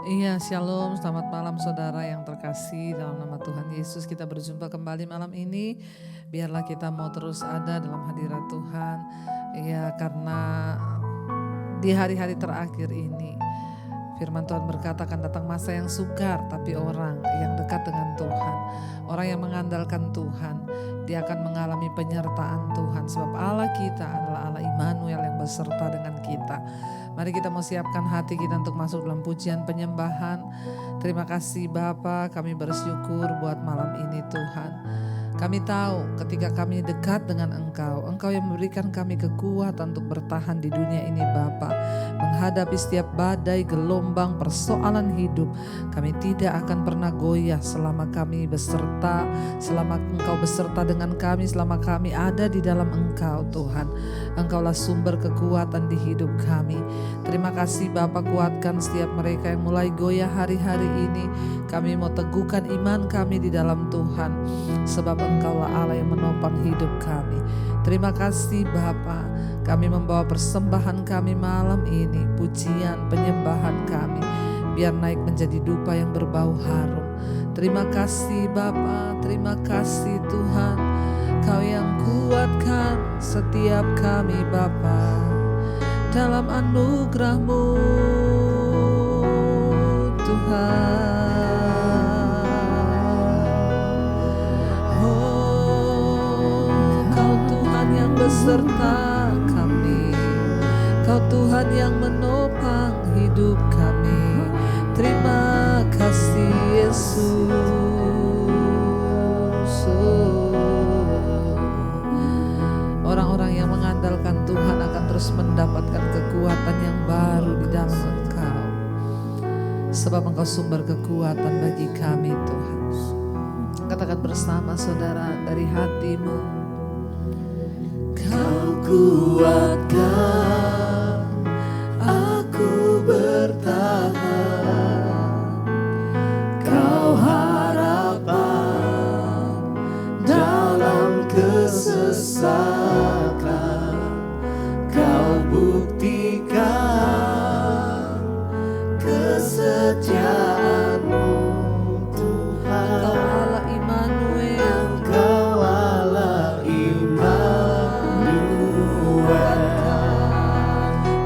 Iya, shalom, selamat malam saudara yang terkasih. Dalam nama Tuhan Yesus kita berjumpa kembali malam ini. Biarlah kita mau terus ada dalam hadirat Tuhan. Iya, karena di hari-hari terakhir ini firman Tuhan berkata akan datang masa yang sukar, tapi orang yang dekat dengan Tuhan, orang yang mengandalkan Tuhan, dia akan mengalami penyertaan Tuhan. Sebab Allah kita adalah Allah Immanuel yang beserta dengan kita. Mari kita mau siapkan hati kita untuk masuk dalam pujian penyembahan. Terima kasih Bapa, kami bersyukur buat malam ini Tuhan. Kami tahu ketika kami dekat dengan Engkau, Engkau yang memberikan kami kekuatan untuk bertahan di dunia ini Bapa. Menghadapi setiap badai, gelombang, persoalan hidup, kami tidak akan pernah goyah selama kami beserta, selama Engkau beserta dengan kami, selama kami ada di dalam Engkau Tuhan. Engkaulah sumber kekuatan di hidup kami. Terima kasih Bapa, kuatkan setiap mereka yang mulai goyah hari-hari ini. Kami mau teguhkan iman kami di dalam Tuhan, sebab Engkaulah Allah yang menopang hidup kami. Terima kasih Bapa, kami membawa persembahan kami malam ini, pujian penyembahan kami, biar naik menjadi dupa yang berbau harum. Terima kasih Bapa, terima kasih Tuhan, Kau yang kuatkan setiap kami Bapa, dalam anugerah-Mu Tuhan. Beserta kami, Kau Tuhan yang menopang hidup kami. Terima kasih Yesus. Orang-orang yang mengandalkan Tuhan akan terus mendapatkan kekuatan yang baru di dalam Engkau, sebab Engkau sumber kekuatan bagi kami Tuhan. Katakan bersama saudara dari hatimu. Kau kuatkan aku bertahan, Kau harapan dalam kesesakan, Kau buktikan kesetiaan-Mu Tuhan. Engkau Allah Immanuel, Engkau Allah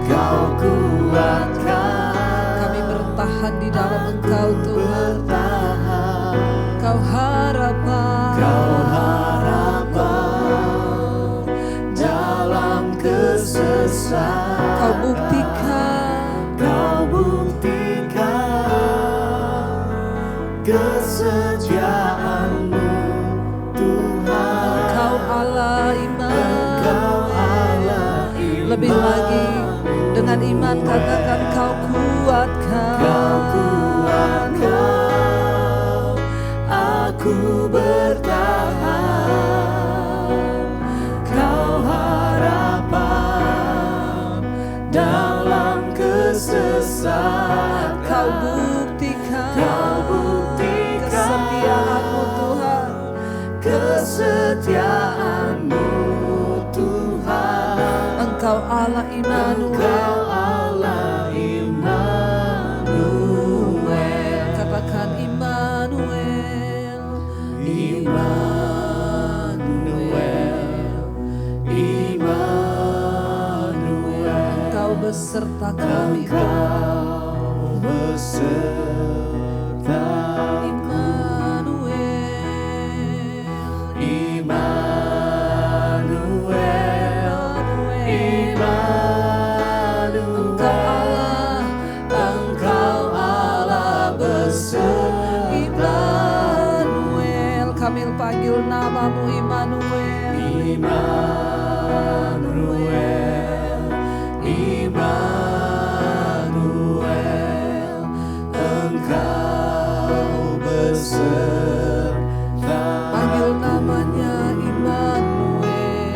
Kau kuatkan kami bertahan di dalam Engkau Tuhan. Kau harapan dalam kesesakan, Kau buktikan kesetiaan-Mu Tuhan. Engkau Allah Immanuel. Lebih lagi dengan iman katakan Kau kuatkan aku bertahan, Kau harapan dalam kesesakan, Kau buktikan kesetiaan-Mu Tuhan, kesetiaan-Mu Tuhan. Engkau Allah Immanuel. Katakan Immanuel. Engkau beserta kami. Engkau beserta Immanuel, kami panggil namamu Immanuel. Engkau beserta. Panggil namanya Immanuel.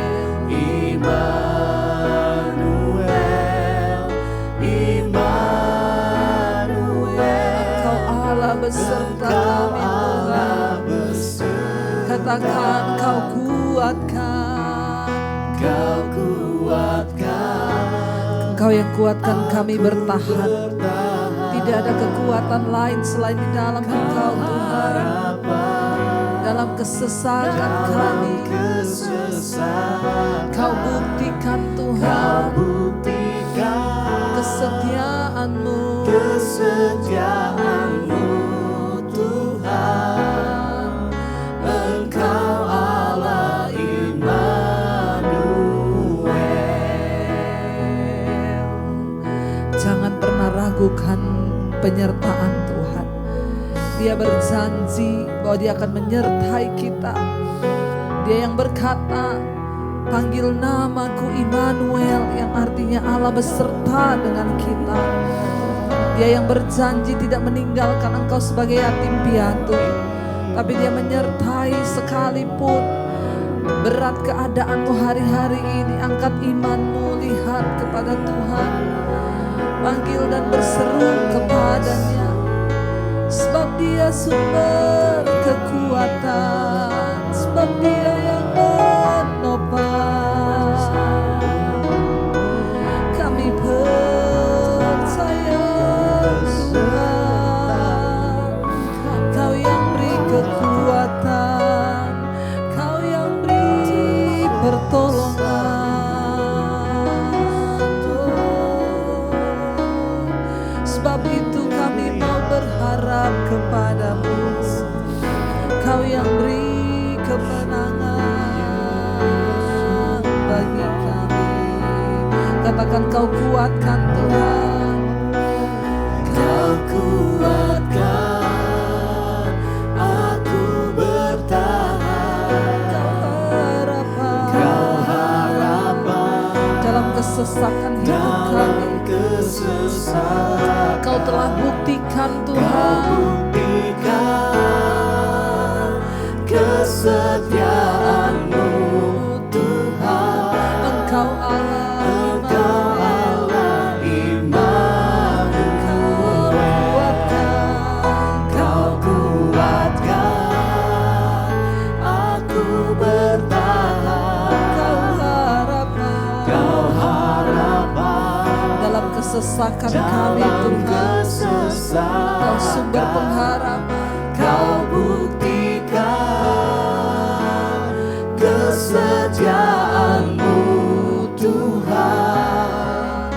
Engkau Allah beserta kami Tuhan. Katakan Kau kuatkan. Kau kuatkan Engkau yang kuatkan kami bertahan di Tidak ada kekuatan lain selain di dalam Engkau Tuhan. Dalam kesesakan kami, Kau buktikan Tuhan kesetiaan-Mu Tuhan. Engkau Allah Immanuel. Jangan pernah ragukan penyertaan Tuhan. Dia berjanji bahwa Dia akan menyertai kita. Dia yang berkata, panggil namaku Immanuel, yang artinya Allah beserta dengan kita. Dia yang berjanji tidak meninggalkan engkau sebagai yatim piatu, tapi Dia menyertai sekalipun berat keadaanmu hari-hari ini. Angkat imanmu, lihat kepada Tuhan, panggil dan berseru kepadanya, sebab Dia sumber kekuatan, sebab Dia yang menopang. Kami percaya Tuhan, Kau yang beri kekuatan, Kau yang beri pertolongan. Sebab itu kami mau berharap kepadamu, Kau yang beri kemenangan bagi kami. Katakan, Kau kuatkan Tuhan, Kau kuatkan aku bertahan. Kau harapan dalam kesesakan hidup kami. Kau telah buktikan Tuhan kesetiaan-Mu Tuhan. Engkau Allah Immanuel. Kau kuatkan aku bertahan. Kau harapan dalam kesesakan kami Tuhan. Kau sumber pengharapan. Kau buktikan kesetiaan-Mu Tuhan.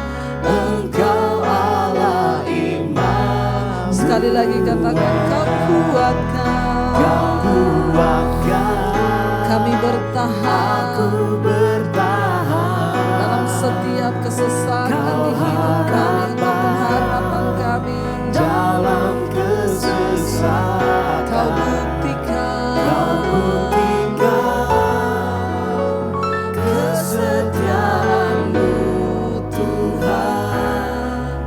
Engkau Allah Immanuel. Sekali lagi katakan, Kau kuatkan, Kau kuatkan kami bertahan. Aku bertahan dalam setiap kesesakan di hidup kami. Engkau pengharapan kami dalam kesesakan. Kau buktikan kesetiaan-Mu Tuhan.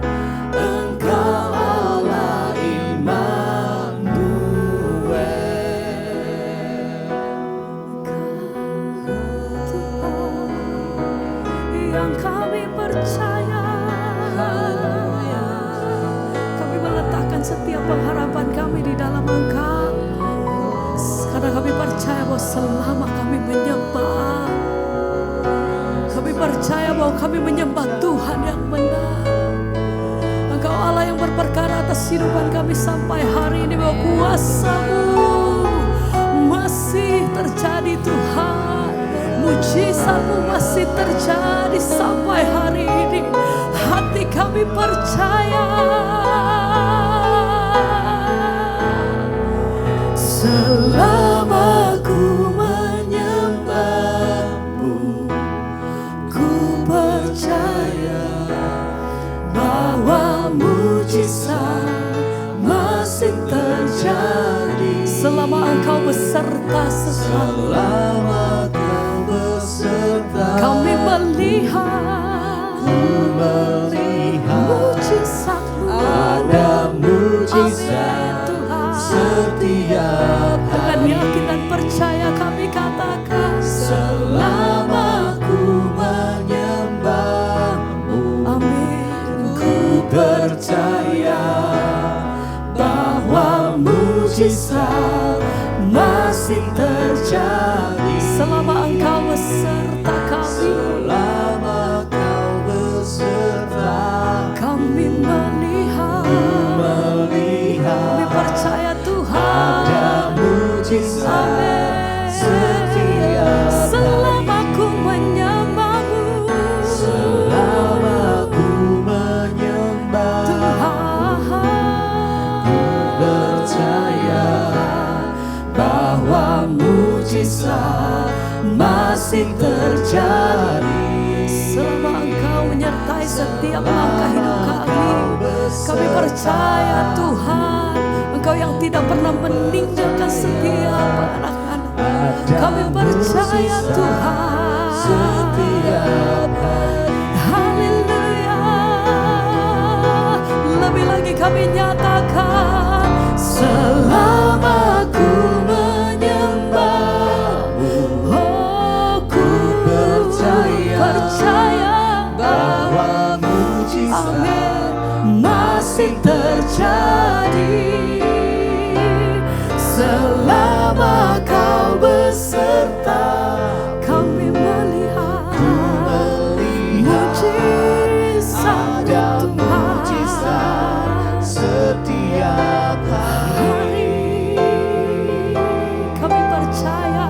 Engkau Allah Immanuel. Yang kami percaya, kami meletakkan setiap pengharapan kami di dalam Engkau, karena kami percaya bahwa selama kami menyembah, kami percaya bahwa kami menyembah Tuhan yang benar. Engkau Allah yang berperkara atas kehidupan kami sampai hari ini, bahwa kuasa-Mu masih terjadi Tuhan. Mujizat-Mu masih terjadi sampai hari ini. Hati kami percaya. Selama ku menyembah-Mu, ku percaya bahwa mujizat masih terjadi. Selama Engkau beserta selalu, selama Kau beserta, kami melihat mujizat-Mu. Ada mujizat setiap hari. Dengan yakin dan percaya kami katakan, selama ku menyembah-Mu, amin, ku percaya bahwa mujizat masih terjadi. Selama Engkau beserta kami, selama Kau beserta, kami melihat terjadi. Selama Engkau menyertai setiap langkah hidup kami percaya Tuhan, Engkau yang tidak pernah meninggalkan setiap anak-anak. Kami percaya Tuhan, setiap hari. haleluya. Lebih lagi kami nyatakan, selama ku menyembah-Mu, oh ku percaya bahwa mujizat masih terjadi. Selama Kau beserta, kami melihat mujizat Tuhan setiap hari. Kami percaya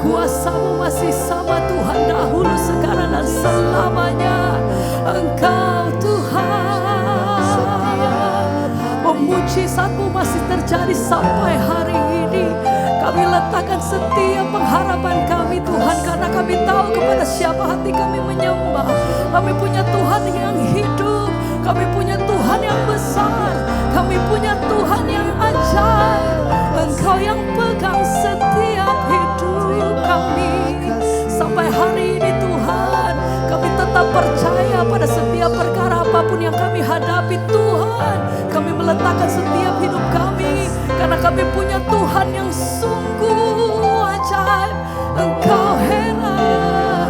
kuasa-Mu masih sama Tuhan, dahulu, sekarang, dan selamanya. Engkau Tuhan, mujizat-Mu masih terjadi sampai hari ini. Kami letakkan setiap pengharapan kami Tuhan, karena kami tahu kepada siapa hati kami menyembah. Kami punya Tuhan yang hidup, kami punya Tuhan yang besar, kami punya Tuhan yang ajaib. Engkau yang pegang setiap hidup kami. Sampai hari ini Tuhan, kami tetap percaya pada setiap perkara apapun yang kami hadapi Tuhan. Kami meletakkan setiap hidup kami, karena kami punya Tuhan yang sungguh ajaib. Engkau heran.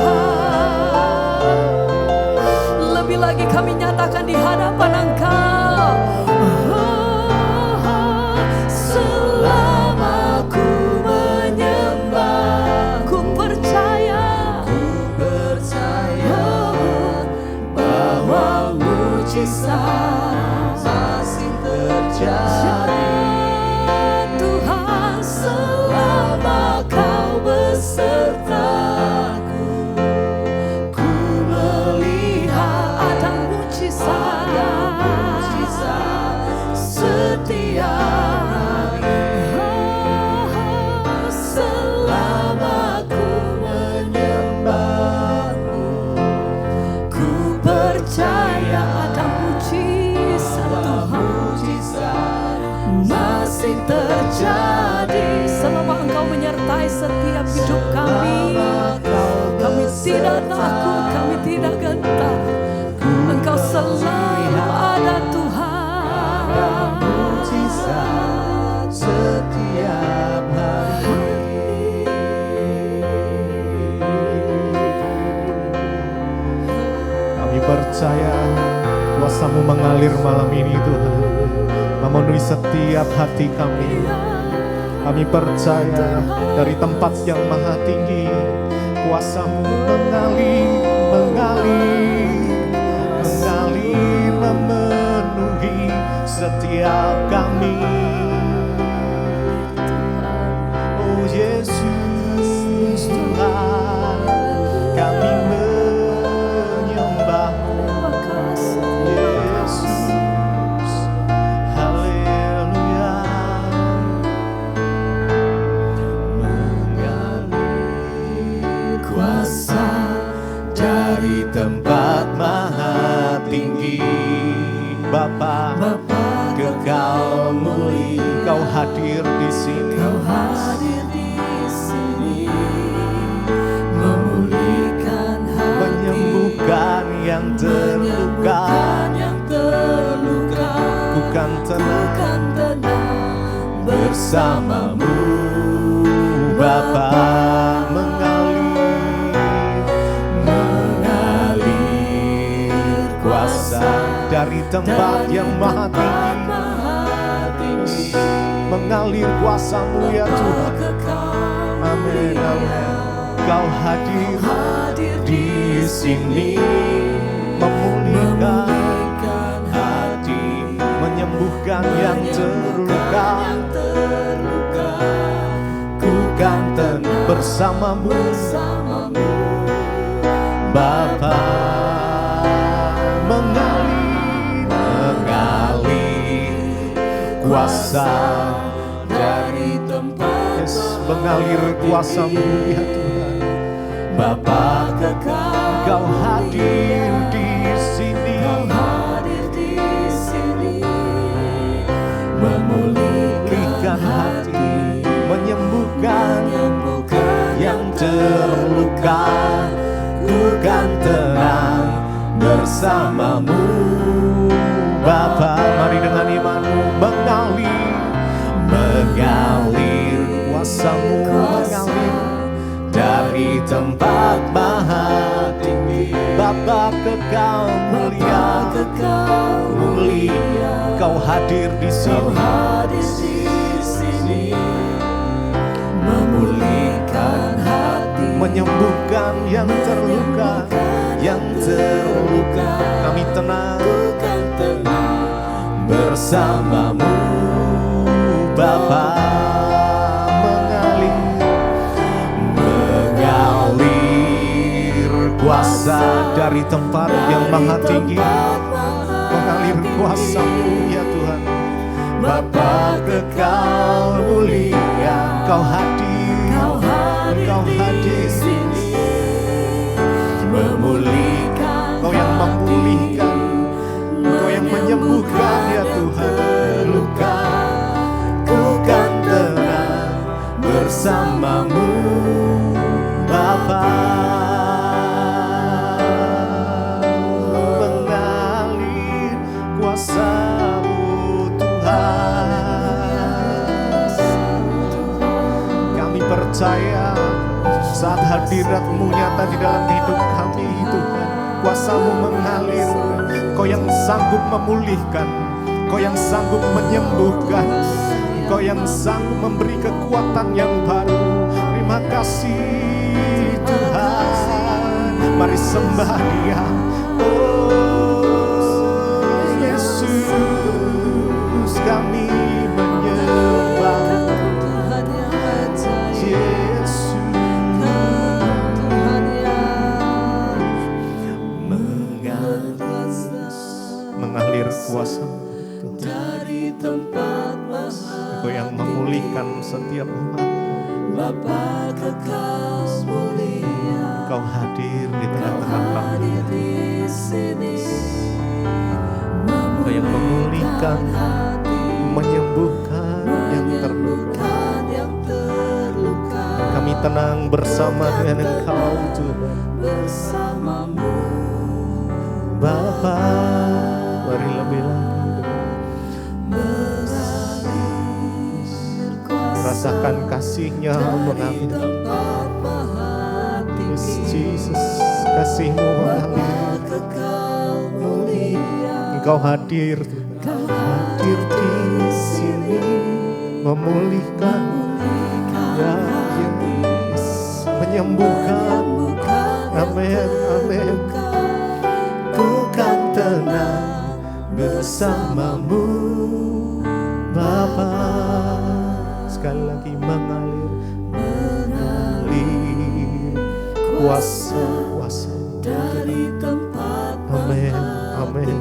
Lebih lagi kami nyatakan di hadapan Engkau, selama ku menyembah, ku percaya bahwa mujizat masih terjadi. Tuhan, selama Kau besertaku, ku melihat ada mujizat setiap hari. Selama ku menyembah-Mu, ku percaya ada mujizat Tuhan masih terjadi. Selama Engkau menyertai setiap hidup kami, kami tidak takut, kami tidak gentar. Engkau selalu ada Tuhan. Mujizat setiap hari. Kami percaya kuasa-Mu mengalir malam ini Tuhan, memenuhi setiap hati kami. Kami percaya dari tempat yang maha tinggi, kuasa-Mu mengalir memenuhi setiap kami. Oh Yesus Tuhan, kami menyembah-Mu. Yesus, haleluya. Mengalir kuasa dari tempat maha tinggi. Bapa, Kekal mulia, Kau hadir di sini. memulihkan hati, Menyembuhkan yang terluka, bukan tenang bersama-Mu Bapa. mengalir kuasa Dari tempat yang maha tinggi, mengalir kuasa-Mu ya Tuhan. Amin, amin. Kau hadir di sini, memulihkan hati, menyembuhkan yang terluka, ku kan tenang bersama-Mu Bapa. Mengalir kuasa dari tempat mengalir kuasa-Mu ya Tuhan. Bapa kekal, Kau hadir di sini, Kau hadir di sini, memulihkan hati, menyembuhkan yang terluka. Ku kan tenang bersamamu. Bapa, mari dengan imanmu mengalir kuasamu, mengalir dari tempat maha tinggi. Bapa kekal mulia, Kau hadir di sini, memulihkan hati, menyembuhkan yang terluka, Kami tenang kan tenang bersamamu. Bapa, mengalir kuasa dari tempat yang maha tinggi, mengalir kuasa-Mu ya Tuhan. Bapa kekal mulia, Kau hadir di sini, memulihkan Kau yang memulihkan, Kau yang menyembuhkan ya Tuhan. luka. Ku kan tenang bersamamu. Bapa, mengalir kuasa-Mu Tuhan. Kami percaya saat hadirat-Mu nyata di dalam hidup kami Tuhan, kuasa-Mu mengalir. Kau yang sanggup memulihkan, Kau yang sanggup menyembuhkan, Kau yang sanggup memberi kekuatan yang baru. Terima kasih Tuhan, mari sembah Dia. Oh Yesus, kami menyembah Yesus. Mengalir kuasa Dari tempat maha, Kau yang memulihkan setiap umat. Bapa kekal mulia, Kau hadir di tengah-tengah kami. hadir di sini, Kau yang memulihkan, hati, menyembuhkan yang terluka. yang terluka. Kami tenang bersama dengan Engkau Tuhan. Bersamamu, Bapa, mari lebih lagi rasakan kasih-Nya mengalir. tempat maha Yes, tinggi. Jesus, kasih-Mu mengalir. Kekal mulia, Engkau hadir, hadir di sini, memulihkan, ya Yesus, menyembuhkan. Amin, amin. Ku kan tenang bersamamu, Bapa. Sekali lagi mengalir kuasa dari tempat amin, amin.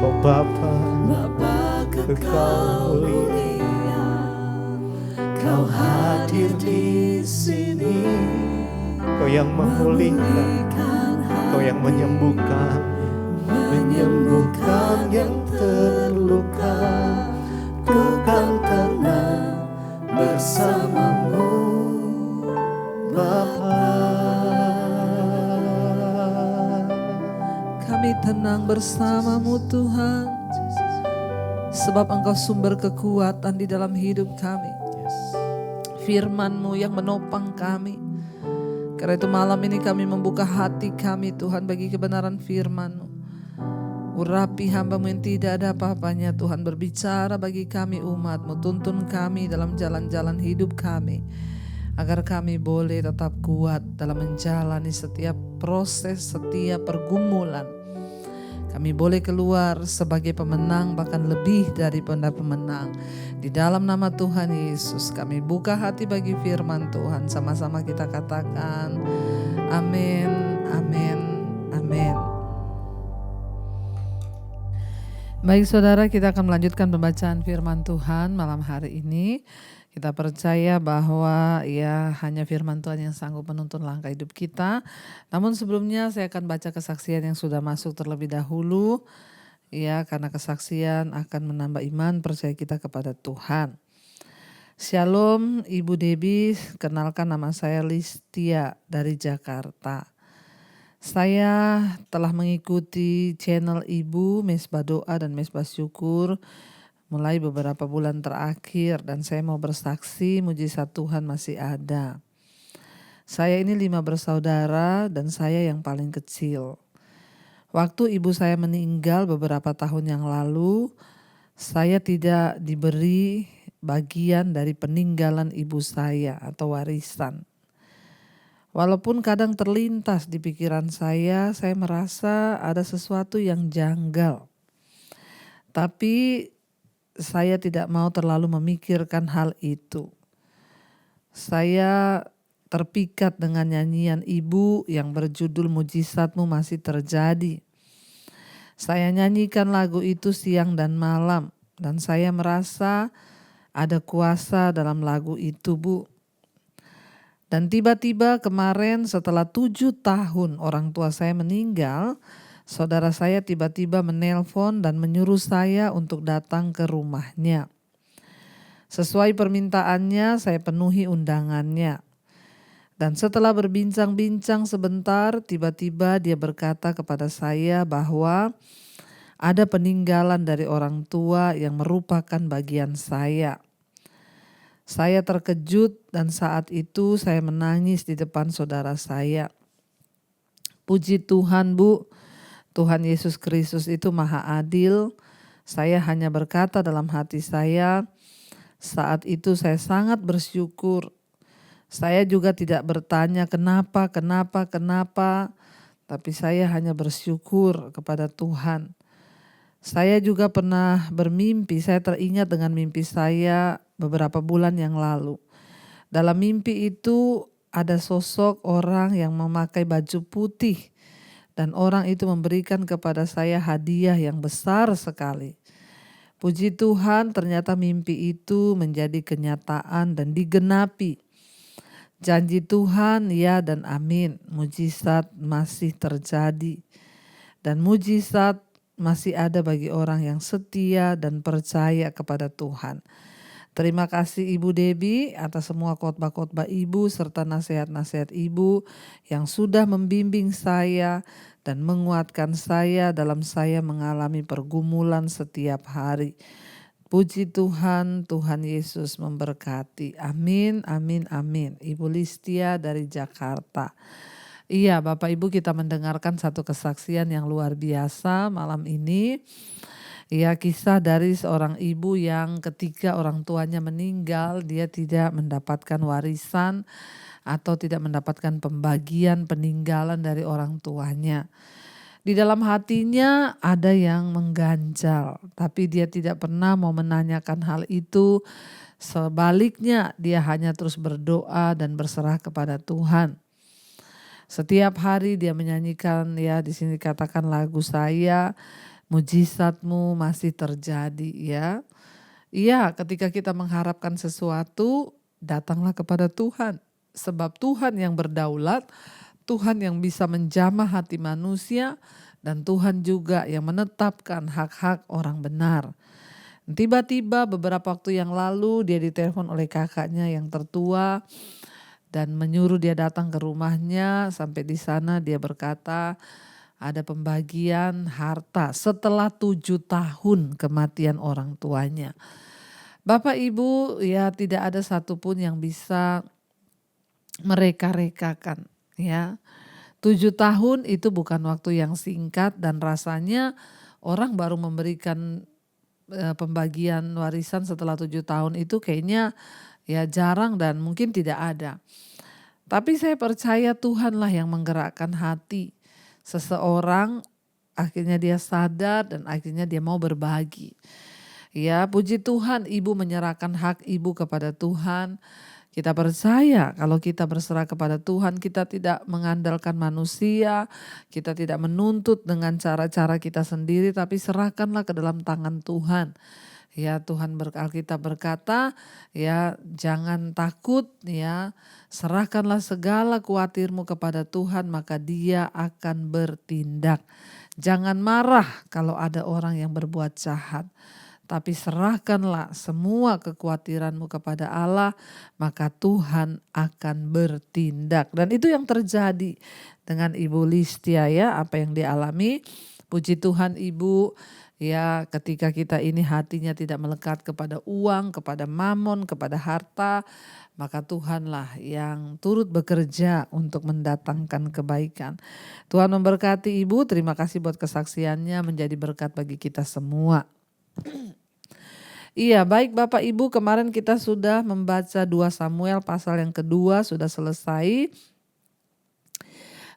Kau Bapa Bapa kekal mulia, Kau hadir di sini, Kau yang memulihkan, Kau yang menyembuhkan yang terluka. Ku kan tenang bersamamu, Bapa. Kami tenang bersama-Mu Tuhan, sebab Engkau sumber kekuatan di dalam hidup kami. Firman-Mu yang menopang kami. Karena itu malam ini kami membuka hati kami Tuhan bagi kebenaran firman-Mu. Urapi hamba-Mu yang tidak ada apa-apanya Tuhan, berbicara bagi kami umat-Mu, tuntun kami dalam jalan-jalan hidup kami, agar kami boleh tetap kuat dalam menjalani setiap proses, setiap pergumulan. Kami boleh keluar sebagai pemenang, bahkan lebih dari pemenang. Di dalam nama Tuhan Yesus kami buka hati bagi firman Tuhan. Sama-sama kita katakan amin, amin, amin. Baik saudara, kita akan melanjutkan pembacaan firman Tuhan malam hari ini. Kita percaya bahwa ya hanya firman Tuhan yang sanggup menuntun langkah hidup kita. Namun sebelumnya saya akan baca kesaksian yang sudah masuk terlebih dahulu. Ya, karena kesaksian akan menambah iman percaya kita kepada Tuhan. Shalom Ibu Debbie, kenalkan nama saya Listia dari Jakarta. Saya telah mengikuti channel Ibu Mesbah Doa dan Mesbah Syukur mulai beberapa bulan terakhir dan saya mau bersaksi mujizat Tuhan masih ada. Saya ini 5 bersaudara dan saya yang paling kecil. Waktu ibu saya meninggal beberapa tahun yang lalu, saya tidak diberi bagian dari peninggalan ibu saya atau warisan. Walaupun kadang terlintas di pikiran saya merasa ada sesuatu yang janggal. Tapi saya tidak mau terlalu memikirkan hal itu. Saya terpikat dengan nyanyian ibu yang berjudul Mujizatmu Masih Terjadi. Saya nyanyikan lagu itu siang dan malam dan saya merasa ada kuasa dalam lagu itu, Bu. Dan tiba-tiba kemarin setelah 7 tahun orang tua saya meninggal, saudara saya tiba-tiba menelpon dan menyuruh saya untuk datang ke rumahnya. Sesuai permintaannya, saya penuhi undangannya. Dan setelah berbincang-bincang sebentar, tiba-tiba dia berkata kepada saya bahwa ada peninggalan dari orang tua yang merupakan bagian saya. Saya terkejut dan saat itu saya menangis di depan saudara saya. Puji Tuhan, Bu. Tuhan Yesus Kristus itu maha adil. Saya hanya berkata dalam hati saya, saat itu saya sangat bersyukur. Saya juga tidak bertanya kenapa, tapi saya hanya bersyukur kepada Tuhan. Saya juga pernah bermimpi, saya teringat dengan mimpi saya beberapa bulan yang lalu. Dalam mimpi itu ada sosok orang yang memakai baju putih. Dan orang itu memberikan kepada saya hadiah yang besar sekali. Puji Tuhan, ternyata mimpi itu menjadi kenyataan dan digenapi. Janji Tuhan ya dan amin. Mujizat masih terjadi. Dan mujizat masih ada bagi orang yang setia dan percaya kepada Tuhan. Terima kasih Ibu Debbie atas semua khotbah-khotbah Ibu serta nasihat-nasihat Ibu yang sudah membimbing saya dan menguatkan saya dalam saya mengalami pergumulan setiap hari. Puji Tuhan, Tuhan Yesus memberkati. Amin, amin, amin. Ibu Listia dari Jakarta. Iya, Bapak Ibu, kita mendengarkan satu kesaksian yang luar biasa malam ini. Ya, kisah dari seorang ibu yang ketika orang tuanya meninggal, dia tidak mendapatkan warisan atau tidak mendapatkan pembagian peninggalan dari orang tuanya. Di dalam hatinya ada yang mengganjal, tapi dia tidak pernah mau menanyakan hal itu. Sebaliknya, dia hanya terus berdoa dan berserah kepada Tuhan. Setiap hari dia menyanyikan, ya di sini katakan lagu saya, mujizatmu masih terjadi ya. Iya, ketika kita mengharapkan sesuatu, datanglah kepada Tuhan. Sebab Tuhan yang berdaulat, Tuhan yang bisa menjamah hati manusia, dan Tuhan juga yang menetapkan hak-hak orang benar. Tiba-tiba beberapa waktu yang lalu dia ditelepon oleh kakaknya yang tertua dan menyuruh dia datang ke rumahnya. Sampai di sana dia berkata, ada pembagian harta setelah 7 tahun kematian orang tuanya. Bapak Ibu, ya tidak ada satupun yang bisa mereka-rekakan ya. 7 tahun itu bukan waktu yang singkat dan rasanya orang baru memberikan pembagian warisan setelah 7 tahun itu kayaknya ya jarang dan mungkin tidak ada. Tapi saya percaya Tuhanlah yang menggerakkan hati seseorang, akhirnya dia sadar dan akhirnya dia mau berbagi. Ya, puji Tuhan, ibu menyerahkan hak ibu kepada Tuhan. Kita percaya kalau kita berserah kepada Tuhan, kita tidak mengandalkan manusia, kita tidak menuntut dengan cara-cara kita sendiri, tapi serahkanlah ke dalam tangan Tuhan. Ya Tuhan Alkitab berkata, ya jangan takut, ya serahkanlah segala khawatirmu kepada Tuhan maka Dia akan bertindak. Jangan marah kalau ada orang yang berbuat jahat, tapi serahkanlah semua kekhawatiranmu kepada Allah, maka Tuhan akan bertindak. Dan itu yang terjadi dengan Ibu Listia, ya, apa yang dialami. Puji Tuhan Ibu, ya ketika kita ini hatinya tidak melekat kepada uang, kepada mamon, kepada harta, maka Tuhanlah yang turut bekerja untuk mendatangkan kebaikan. Tuhan memberkati Ibu, terima kasih buat kesaksiannya, menjadi berkat bagi kita semua. Iya, baik Bapak Ibu, kemarin kita sudah membaca 2 Samuel pasal yang kedua, sudah selesai.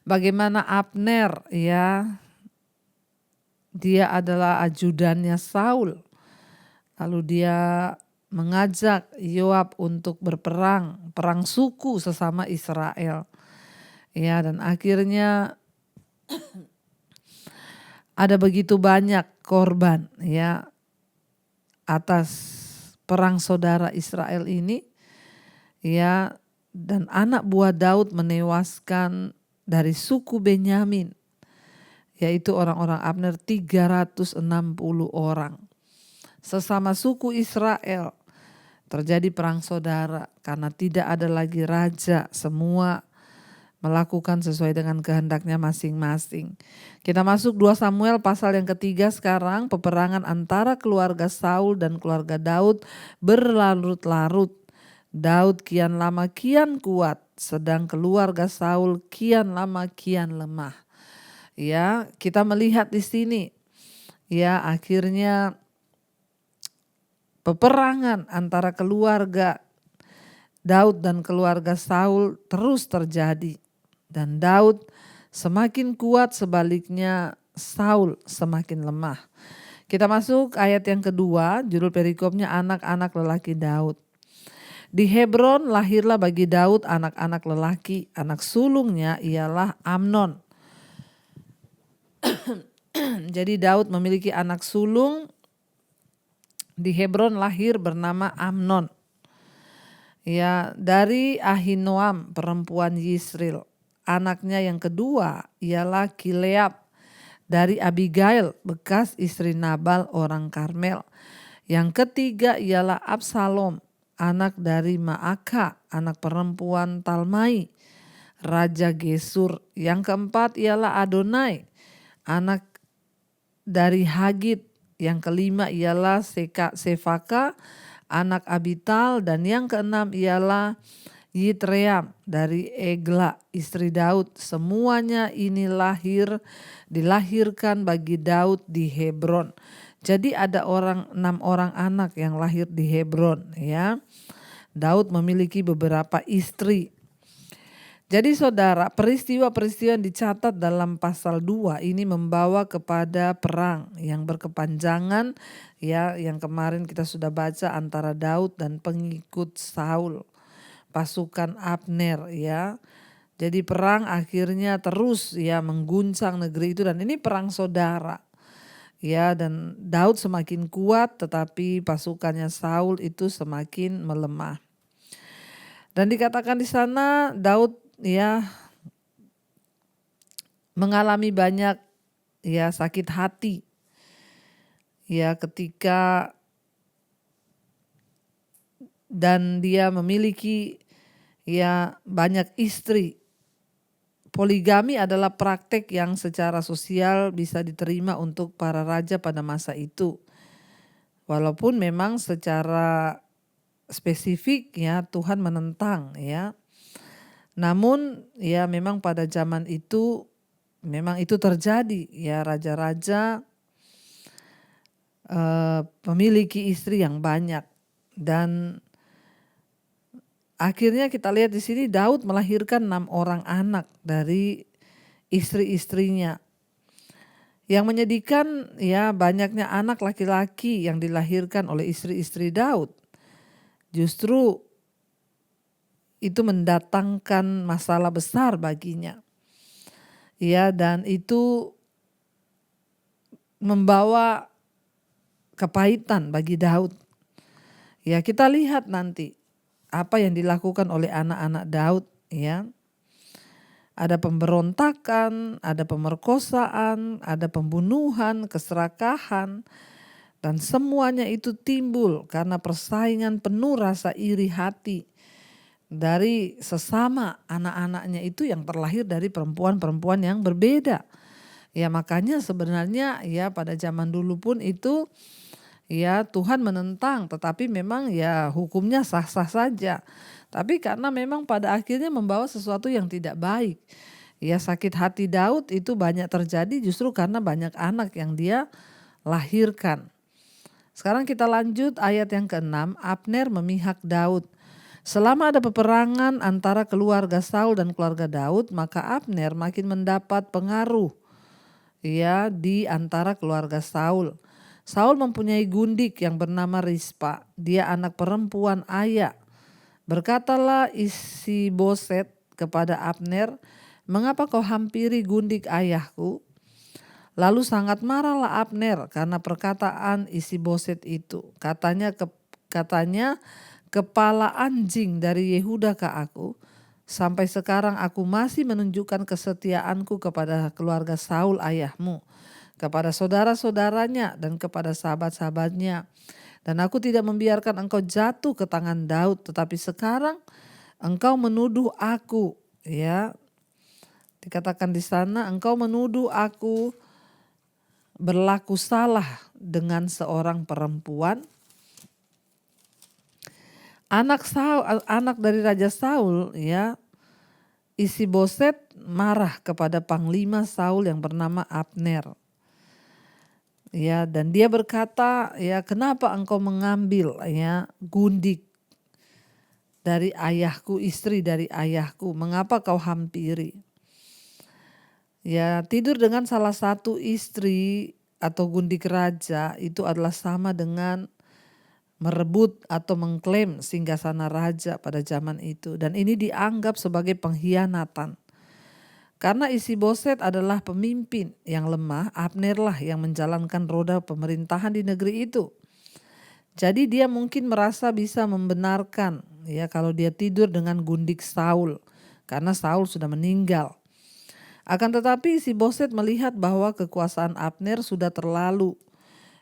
Bagaimana Abner, ya, dia adalah ajudannya Saul. Lalu dia mengajak Yoab untuk berperang, perang suku sesama Israel. Ya, dan akhirnya ada begitu banyak korban, ya, atas perang saudara Israel ini, ya, dan anak buah Daud menewaskan dari suku Benyamin, yaitu orang-orang Abner 360 orang. Sesama suku Israel terjadi perang saudara karena tidak ada lagi raja, semua melakukan sesuai dengan kehendaknya masing-masing. Kita masuk 2 Samuel pasal yang ketiga sekarang. Peperangan antara keluarga Saul dan keluarga Daud berlarut-larut. Daud kian lama kian kuat, sedang keluarga Saul kian lama kian lemah. Ya, kita melihat di sini, ya, akhirnya peperangan antara keluarga Daud dan keluarga Saul terus terjadi. Dan Daud semakin kuat, sebaliknya Saul semakin lemah. Kita masuk ayat yang kedua, judul perikopnya anak-anak lelaki Daud. Di Hebron lahirlah bagi Daud anak-anak lelaki, anak sulungnya ialah Amnon. Jadi Daud memiliki anak sulung, di Hebron lahir bernama Amnon. Ya, dari Ahinoam perempuan Yisril. Anaknya yang kedua ialah Kileab dari Abigail bekas istri Nabal orang Karmel. Yang ketiga ialah Absalom, anak dari Maaka, anak perempuan Talmai, raja Gesur. Yang keempat ialah Adonai, anak dari Hagit. Yang kelima ialah Sefaka, anak Abital. Dan yang keenam ialah Yitream dari Egla, istri Daud. Semuanya ini dilahirkan bagi Daud di Hebron. Jadi ada 6 orang anak yang lahir di Hebron, ya. Daud memiliki beberapa istri. Jadi saudara, peristiwa-peristiwa yang dicatat dalam pasal 2 ini membawa kepada perang yang berkepanjangan, ya, yang kemarin kita sudah baca antara Daud dan pengikut Saul, pasukan Abner, ya. Jadi perang akhirnya terus, ya, mengguncang negeri itu, dan ini perang saudara. Ya, dan Daud semakin kuat tetapi pasukannya Saul itu semakin melemah. Dan dikatakan di sana Daud, ya, mengalami banyak, ya, sakit hati, ya, ketika dan dia memiliki, ya, banyak istri. Poligami adalah praktek yang secara sosial bisa diterima untuk para raja pada masa itu. Walaupun memang secara spesifik, ya, Tuhan menentang, ya. Namun, ya, memang pada zaman itu memang itu terjadi, ya, raja-raja memiliki istri yang banyak. Dan akhirnya kita lihat di sini Daud melahirkan 6 orang anak dari istri-istrinya. Yang menyedihkan, ya, banyaknya anak laki-laki yang dilahirkan oleh istri-istri Daud. Justru itu mendatangkan masalah besar baginya. Ya, dan itu membawa kepahitan bagi Daud. Ya, kita lihat nanti apa yang dilakukan oleh anak-anak Daud, ya. Ada pemberontakan, ada pemerkosaan, ada pembunuhan, keserakahan, dan semuanya itu timbul karena persaingan penuh rasa iri hati dari sesama anak-anaknya itu yang terlahir dari perempuan-perempuan yang berbeda. Ya, makanya sebenarnya ya pada zaman dulu pun itu ya Tuhan menentang, tetapi memang ya hukumnya sah-sah saja. Tapi karena memang pada akhirnya membawa sesuatu yang tidak baik. Ya, sakit hati Daud itu banyak terjadi justru karena banyak anak yang dia lahirkan. Sekarang kita lanjut ayat yang ke-6, Abner memihak Daud. Selama ada peperangan antara keluarga Saul dan keluarga Daud, maka Abner makin mendapat pengaruh ya di antara keluarga Saul. Saul mempunyai gundik yang bernama Rispa. Dia anak perempuan Aya. Berkatalah Isi-Boset kepada Abner, "Mengapa kau hampiri gundik ayahku?" Lalu sangat marahlah Abner karena perkataan Isi-Boset itu. Katanya, "Kepala anjing dari Yehuda ke aku. Sampai sekarang aku masih menunjukkan kesetiaanku kepada keluarga Saul ayahmu, kepada saudara-saudaranya dan kepada sahabat-sahabatnya. Dan aku tidak membiarkan engkau jatuh ke tangan Daud, tetapi sekarang engkau menuduh aku." Ya, dikatakan di sana, engkau menuduh aku berlaku salah dengan seorang perempuan. Anak dari Raja Saul, ya, Isi-Boset marah kepada panglima Saul yang bernama Abner. Ya, dan dia berkata, ya, "Kenapa engkau mengambil ya gundik dari ayahku, istri dari ayahku? Mengapa kau hampiri?" Ya, tidur dengan salah satu istri atau gundik raja itu adalah sama dengan merebut atau mengklaim singgasana raja pada zaman itu, dan ini dianggap sebagai pengkhianatan. Karena Isi-Boset adalah pemimpin yang lemah, Abnerlah yang menjalankan roda pemerintahan di negeri itu. Jadi dia mungkin merasa bisa membenarkan ya kalau dia tidur dengan gundik Saul karena Saul sudah meninggal. Akan tetapi Isi-Boset melihat bahwa kekuasaan Abner sudah terlalu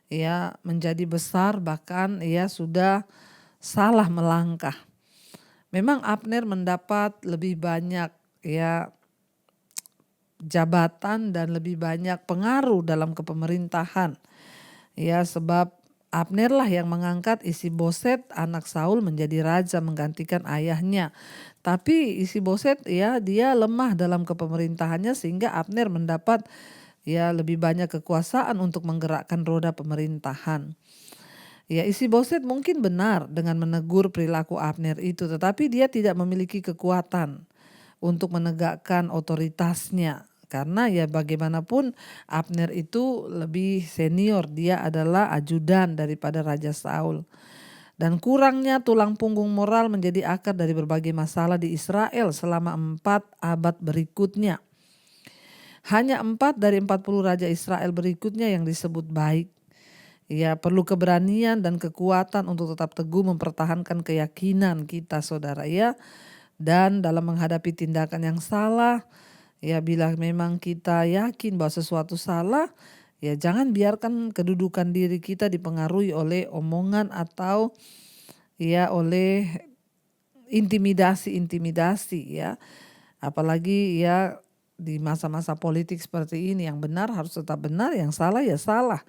ya menjadi besar, bahkan ia sudah salah melangkah. Memang Abner mendapat lebih banyak ya jabatan dan lebih banyak pengaruh dalam kepemerintahan. Ya, sebab Abner lah yang mengangkat Isi-Boset anak Saul menjadi raja menggantikan ayahnya. Tapi Isi-Boset ya dia lemah dalam kepemerintahannya sehingga Abner mendapat ya lebih banyak kekuasaan untuk menggerakkan roda pemerintahan. Ya, Isi-Boset mungkin benar dengan menegur perilaku Abner itu, tetapi dia tidak memiliki kekuatan untuk menegakkan otoritasnya. Karena ya bagaimanapun Abner itu lebih senior, dia adalah ajudan daripada Raja Saul. Dan kurangnya tulang punggung moral menjadi akar dari berbagai masalah di Israel selama 4 abad berikutnya. Hanya 4 dari 40 raja Israel berikutnya yang disebut baik. Ya, perlu keberanian dan kekuatan untuk tetap teguh mempertahankan keyakinan kita, saudara ya. Dan dalam menghadapi tindakan yang salah, ya bila memang kita yakin bahwa sesuatu salah, ya jangan biarkan kedudukan diri kita dipengaruhi oleh omongan atau ya oleh intimidasi ya. Apalagi ya di masa-masa politik seperti ini, yang benar harus tetap benar, yang salah ya salah.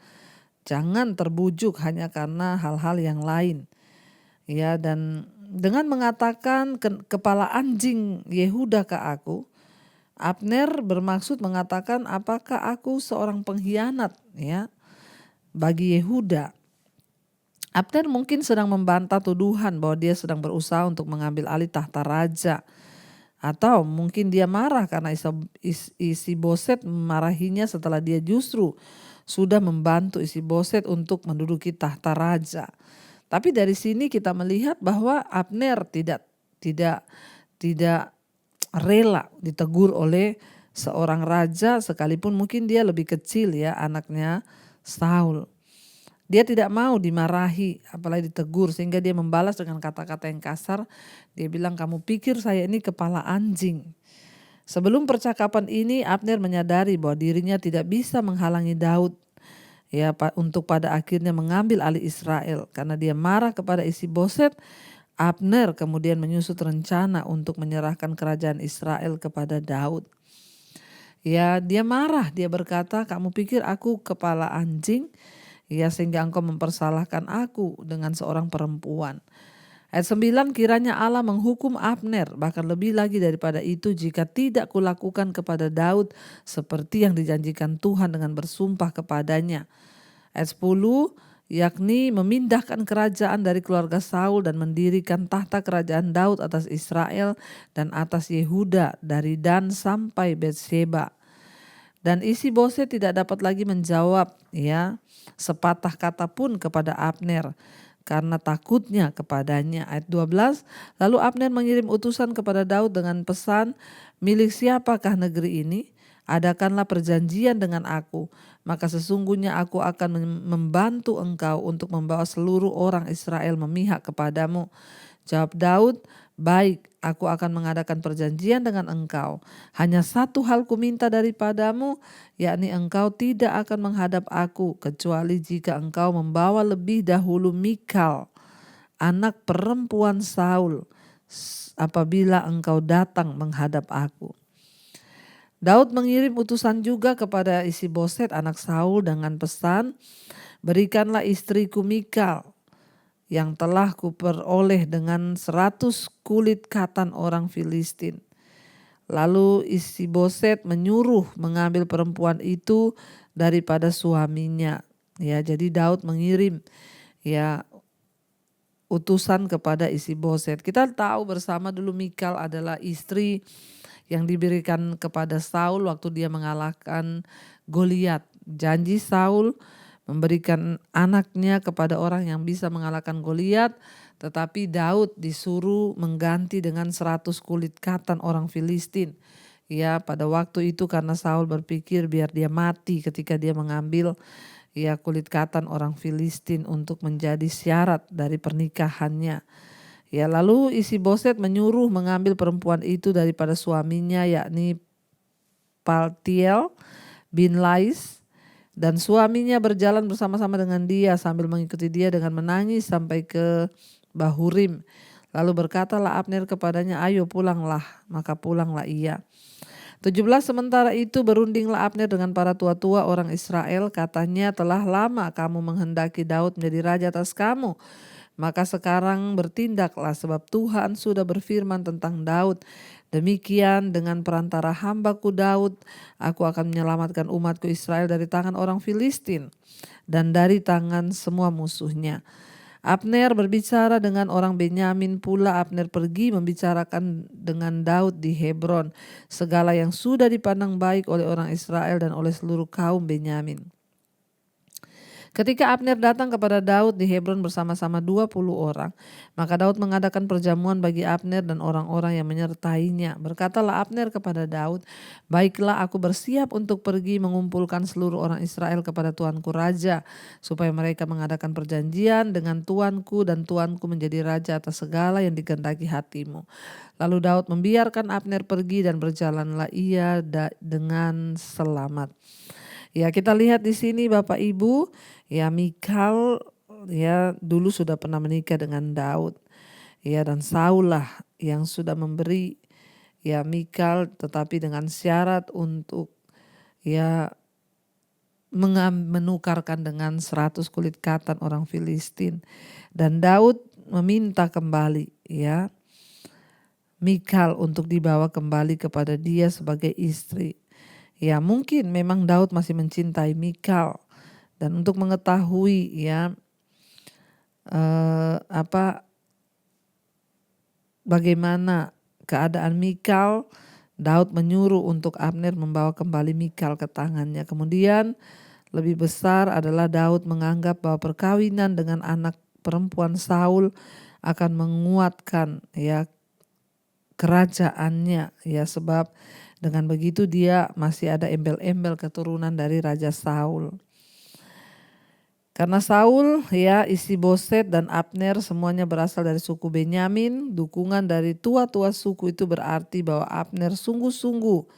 Jangan terbujuk hanya karena hal-hal yang lain. Ya, dan dengan mengatakan kepala anjing Yehuda ke aku, Abner bermaksud mengatakan apakah aku seorang pengkhianat ya bagi Yehuda. Abner mungkin sedang membantah tuduhan bahwa dia sedang berusaha untuk mengambil alih tahta raja. Atau mungkin dia marah karena Isi-Boset memarahinya setelah dia justru sudah membantu Isi-Boset untuk menduduki tahta raja. Tapi dari sini kita melihat bahwa Abner tidak rela ditegur oleh seorang raja sekalipun mungkin dia lebih kecil ya anaknya Saul. Dia tidak mau dimarahi, apalagi ditegur, sehingga dia membalas dengan kata-kata yang kasar. Dia bilang, kamu pikir saya ini kepala anjing. Sebelum percakapan ini, Abner menyadari bahwa dirinya tidak bisa menghalangi Daud ya untuk pada akhirnya mengambil alih Israel. Karena dia marah kepada Isi-Boset, Abner kemudian menyusut rencana untuk menyerahkan kerajaan Israel kepada Daud. Ya, dia marah, dia berkata, kamu pikir aku kepala anjing? Ya, sehingga engkau mempersalahkan aku dengan seorang perempuan. Ayat 9, kiranya Allah menghukum Abner, bahkan lebih lagi daripada itu jika tidak kulakukan kepada Daud seperti yang dijanjikan Tuhan dengan bersumpah kepadanya. Ayat 10, yakni memindahkan kerajaan dari keluarga Saul dan mendirikan tahta kerajaan Daud atas Israel dan atas Yehuda dari Dan sampai Betsheba. Dan Isi-Boset tidak dapat lagi menjawab ya sepatah kata pun kepada Abner karena takutnya kepadanya. Ayat 12, lalu Abner mengirim utusan kepada Daud dengan pesan, milik siapakah negeri ini? Adakanlah perjanjian dengan aku, maka sesungguhnya aku akan membantu engkau untuk membawa seluruh orang Israel memihak kepadamu. Jawab Daud, baik, aku akan mengadakan perjanjian dengan engkau. Hanya satu hal kuminta daripadamu, yakni engkau tidak akan menghadap aku, kecuali jika engkau membawa lebih dahulu Mikal, anak perempuan Saul, apabila engkau datang menghadap aku. Daud mengirim utusan juga kepada Isi-Boset anak Saul dengan pesan, berikanlah istriku Mikal yang telah kuperoleh dengan 100 kulit katan orang Filistin. Lalu Isi-Boset menyuruh mengambil perempuan itu daripada suaminya. Ya, jadi Daud mengirim ya utusan kepada Isi-Boset. Kita tahu bersama dulu Mikal adalah istri yang diberikan kepada Saul waktu dia mengalahkan Goliat. Janji Saul memberikan anaknya kepada orang yang bisa mengalahkan Goliat, tetapi Daud disuruh mengganti dengan 100 kulit katan orang Filistin. Ya, pada waktu itu karena Saul berpikir biar dia mati ketika dia mengambil ya kulit katan orang Filistin untuk menjadi syarat dari pernikahannya. Ya, lalu Isi-Boset menyuruh mengambil perempuan itu daripada suaminya, yakni Paltiel bin Lais, dan suaminya berjalan bersama-sama dengan dia sambil mengikuti dia dengan menangis sampai ke Bahurim. Lalu berkatalah Abner kepadanya, ayo pulanglah, maka pulanglah ia. 17, sementara itu berundinglah Abner dengan para tua-tua orang Israel, katanya, telah lama kamu menghendaki Daud menjadi raja atas kamu. Maka sekarang bertindaklah, sebab Tuhan sudah berfirman tentang Daud. Demikian dengan perantara hambaku Daud, aku akan menyelamatkan umatku Israel dari tangan orang Filistin dan dari tangan semua musuhnya. Abner berbicara dengan orang Benyamin pula. Abner pergi membicarakan dengan Daud di Hebron segala yang sudah dipandang baik oleh orang Israel dan oleh seluruh kaum Benyamin. Ketika Abner datang kepada Daud di Hebron bersama-sama 20 orang, maka Daud mengadakan perjamuan bagi Abner dan orang-orang yang menyertainya. Berkatalah Abner kepada Daud, baiklah, aku bersiap untuk pergi mengumpulkan seluruh orang Israel kepada tuanku raja, supaya mereka mengadakan perjanjian dengan tuanku dan tuanku menjadi raja atas segala yang dikehendaki hatimu. Lalu Daud membiarkan Abner pergi dan berjalanlah ia dengan selamat. Ya, kita lihat di sini Bapak Ibu, ya Mikal ya dulu sudah pernah menikah dengan Daud. Ya, dan Saul lah yang sudah memberi ya Mikal, tetapi dengan syarat untuk ya menukarkan dengan 100 kulit katan orang Filistin. Dan Daud meminta kembali ya Mikal untuk dibawa kembali kepada dia sebagai istri. Ya, mungkin memang Daud masih mencintai Mikal, dan untuk mengetahui ya bagaimana keadaan Mikal, Daud menyuruh untuk Abner membawa kembali Mikal ke tangannya. Kemudian lebih besar adalah Daud menganggap bahwa perkawinan dengan anak perempuan Saul akan menguatkan ya kerajaannya ya, sebab dengan begitu dia masih ada embel-embel keturunan dari Raja Saul. Karena Saul, ya, Isi-Boset dan Abner semuanya berasal dari suku Benyamin. Dukungan dari tua-tua suku itu berarti bahwa Abner sungguh-sungguh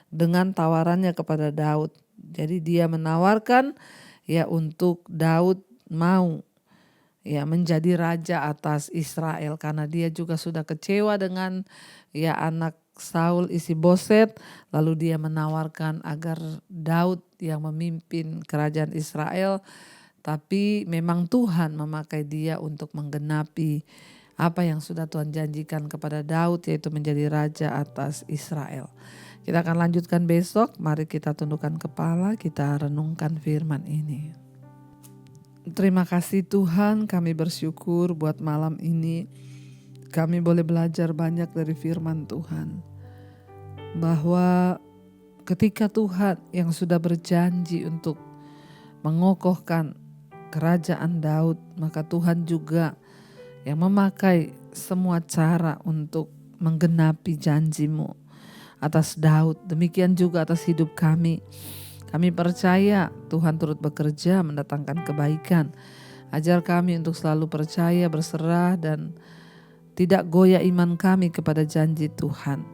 dengan tawarannya kepada Daud. Jadi dia menawarkan ya untuk Daud mau ya menjadi raja atas Israel, karena dia juga sudah kecewa dengan ya anak Saul, Isi-Boset. Lalu dia menawarkan agar Daud yang memimpin kerajaan Israel. Tapi memang Tuhan memakai dia untuk menggenapi apa yang sudah Tuhan janjikan kepada Daud, yaitu menjadi raja atas Israel. Kita akan lanjutkan besok. Mari kita tundukkan kepala, kita renungkan firman ini. Terima kasih Tuhan, kami bersyukur buat malam ini. Kami boleh belajar banyak dari firman Tuhan. Bahwa ketika Tuhan yang sudah berjanji untuk mengokohkan kerajaan Daud, maka Tuhan juga yang memakai semua cara untuk menggenapi janji-Mu atas Daud. Demikian juga atas hidup kami. Kami percaya Tuhan turut bekerja mendatangkan kebaikan. Ajar kami untuk selalu percaya, berserah, dan tidak goyah iman kami kepada janji Tuhan.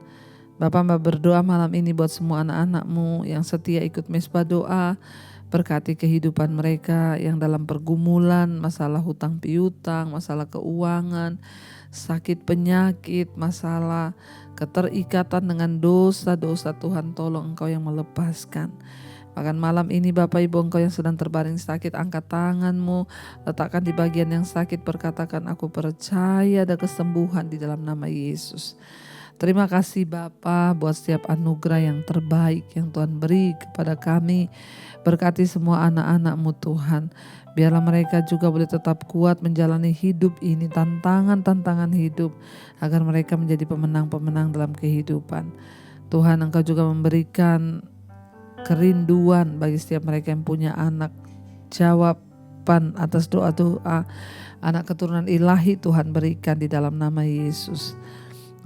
Bapa, Mbak berdoa malam ini buat semua anak-anak-Mu yang setia ikut mesbah doa. Berkati kehidupan mereka yang dalam pergumulan, masalah hutang piutang, masalah keuangan, sakit penyakit, masalah keterikatan dengan dosa-dosa. Tuhan tolong Engkau yang melepaskan. Bahkan malam ini Bapak Ibu Engkau yang sedang terbaring sakit, angkat tangan-Mu, letakkan di bagian yang sakit, berkatakan aku percaya ada kesembuhan di dalam nama Yesus. Terima kasih Bapa buat setiap anugerah yang terbaik yang Tuhan beri kepada kami. Berkati semua anak-anak-Mu Tuhan. Biarlah mereka juga boleh tetap kuat menjalani hidup ini, tantangan-tantangan hidup. Agar mereka menjadi pemenang-pemenang dalam kehidupan. Tuhan, Engkau juga memberikan kerinduan bagi setiap mereka yang punya anak. Jawaban atas doa-doa anak keturunan ilahi Tuhan berikan di dalam nama Yesus.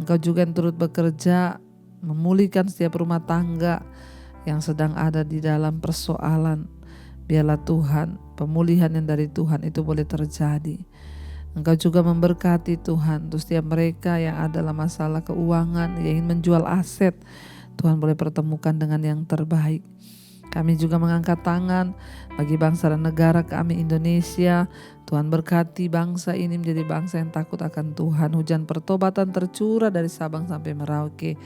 Engkau juga yang turut bekerja memulihkan setiap rumah tangga yang sedang ada di dalam persoalan. Biarlah Tuhan, pemulihan yang dari Tuhan itu boleh terjadi. Engkau juga memberkati Tuhan untuk setiap mereka yang ada dalam masalah keuangan, yang ingin menjual aset. Tuhan boleh pertemukan dengan yang terbaik. Kami juga mengangkat tangan bagi bangsa dan negara kami Indonesia. Tuhan berkati bangsa ini menjadi bangsa yang takut akan Tuhan. Hujan pertobatan tercurah dari Sabang sampai Merauke,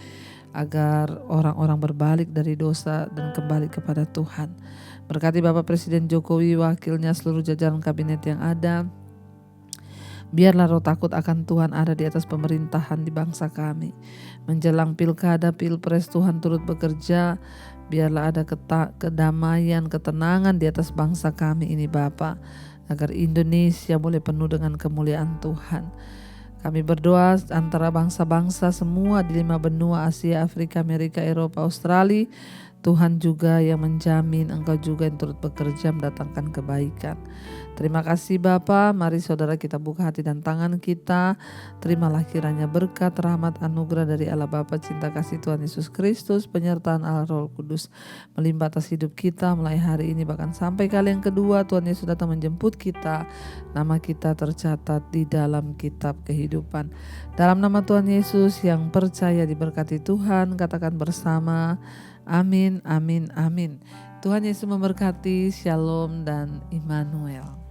agar orang-orang berbalik dari dosa dan kembali kepada Tuhan. Berkati Bapak Presiden Jokowi, wakilnya, seluruh jajaran kabinet yang ada. Biarlah roh takut akan Tuhan ada di atas pemerintahan di bangsa kami. Menjelang pilkada, pilpres, Tuhan turut bekerja. Biarlah ada kedamaian, ketenangan di atas bangsa kami ini Bapa, agar Indonesia boleh penuh dengan kemuliaan Tuhan. Kami berdoa antara bangsa-bangsa semua di 5 benua Asia, Afrika, Amerika, Eropa, Australia. Tuhan juga yang menjamin, Engkau juga yang turut bekerja mendatangkan kebaikan. Terima kasih Bapa. Mari saudara kita buka hati dan tangan kita. Terimalah kiranya berkat, rahmat, anugerah dari Allah Bapa, cinta kasih Tuhan Yesus Kristus, penyertaan Allah Roh Kudus melimpah atas hidup kita mulai hari ini bahkan sampai kali yang kedua Tuhan Yesus datang menjemput kita. Nama kita tercatat di dalam kitab kehidupan. Dalam nama Tuhan Yesus yang percaya diberkati Tuhan, katakan bersama, amin, amin, amin. Tuhan Yesus memberkati. Shalom dan Immanuel.